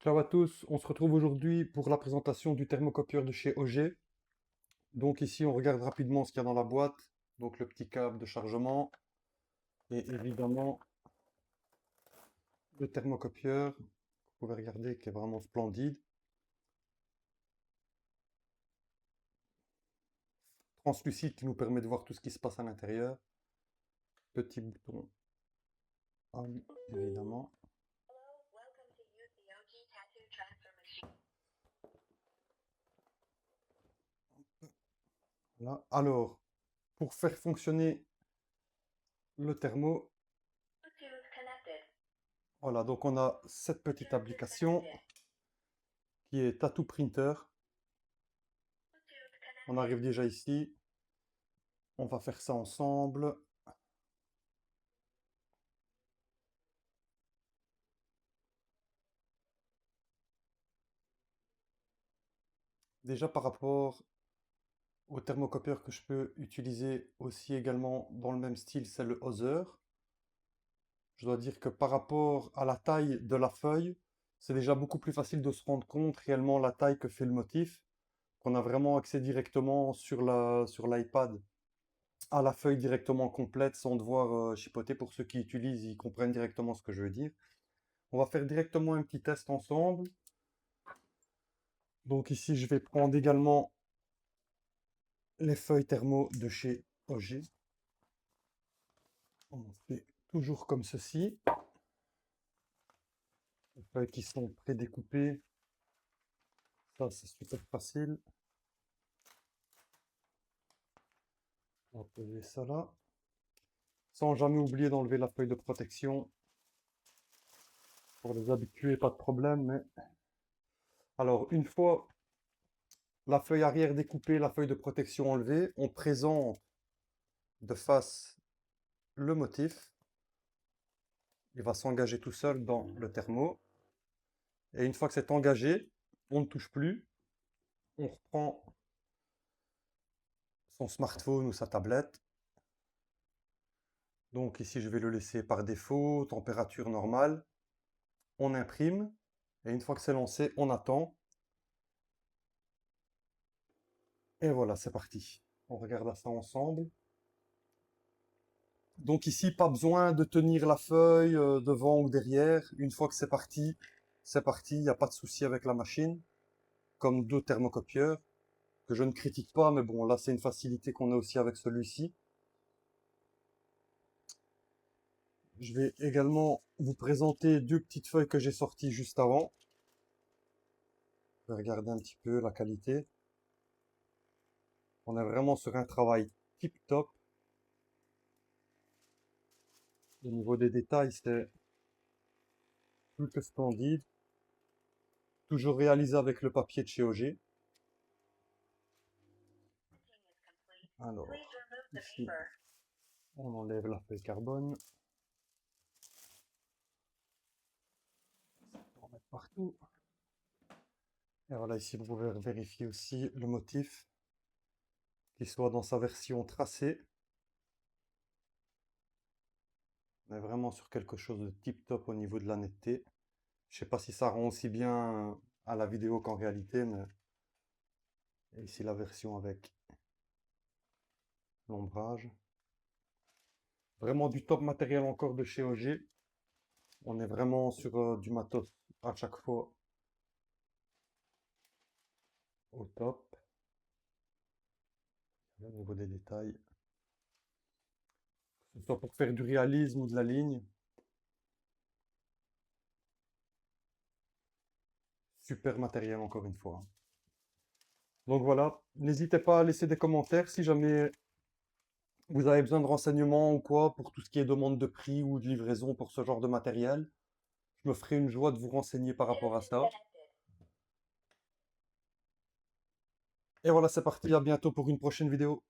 Ciao à tous, on se retrouve aujourd'hui pour la présentation du thermocopieur de chez OG. Donc ici on regarde rapidement ce qu'il y a dans la boîte, donc le petit câble de chargement et évidemment le thermocopieur, vous pouvez regarder qui est vraiment splendide. Translucide qui nous permet de voir tout ce qui se passe à l'intérieur. Petit bouton on évidemment. Voilà. Alors, pour faire fonctionner le thermo, voilà, donc on a cette petite application qui est Tattoo Printer. On arrive déjà ici. On va faire ça ensemble. Déjà par rapport au thermocopieur que je peux utiliser aussi également dans le même style, c'est le Other. Je dois dire que par rapport à la taille de la feuille, c'est déjà beaucoup plus facile de se rendre compte réellement la taille que fait le motif, qu'on a vraiment accès directement sur l'iPad à la feuille directement complète sans devoir chipoter. Pour ceux qui utilisent, ils comprennent directement ce que je veux dire. On va faire directement un petit test ensemble. Donc ici, je vais prendre également les feuilles thermo de chez OG. On fait toujours comme ceci. Les feuilles qui sont prédécoupées, ça c'est super facile. On va poser ça là. Sans jamais oublier d'enlever la feuille de protection. Pour les habitués, pas de problème. Mais... Alors, une fois la feuille arrière découpée, la feuille de protection enlevée, on présente de face le motif. Il va s'engager tout seul dans le thermo. Et une fois que c'est engagé, on ne touche plus. On reprend son smartphone ou sa tablette. Donc ici, je vais le laisser par défaut, température normale. On imprime. Et une fois que c'est lancé, on attend. Et voilà, c'est parti. On regarde ça ensemble. Donc ici, pas besoin de tenir la feuille devant ou derrière. Une fois que c'est parti. Il n'y a pas de souci avec la machine. Comme deux thermocopieurs, que je ne critique pas, mais bon, là, c'est une facilité qu'on a aussi avec celui-ci. Je vais également vous présenter deux petites feuilles que j'ai sorties juste avant. Je vais regarder un petit peu la qualité. On est vraiment sur un travail tip top. Au niveau des détails, c'est plus que splendide. Toujours réalisé avec le papier de chez OG. Alors, ici, on enlève la feuille carbone. On va mettre partout. Et voilà, ici, vous pouvez vérifier aussi le motif, qu'il soit dans sa version tracée. On est vraiment sur quelque chose de tip top au niveau de la netteté. Je sais pas si ça rend aussi bien à la vidéo qu'en réalité, mais et ici la version avec l'ombrage. Vraiment du top matériel encore de chez OG. On est vraiment sur du matos à chaque fois au top. Au niveau des détails. Que ce soit pour faire du réalisme ou de la ligne. Super matériel encore une fois. Donc voilà, n'hésitez pas à laisser des commentaires si jamais vous avez besoin de renseignements ou quoi pour tout ce qui est demande de prix ou de livraison pour ce genre de matériel. Je me ferai une joie de vous renseigner par rapport à ça. Et voilà, c'est parti, à bientôt pour une prochaine vidéo.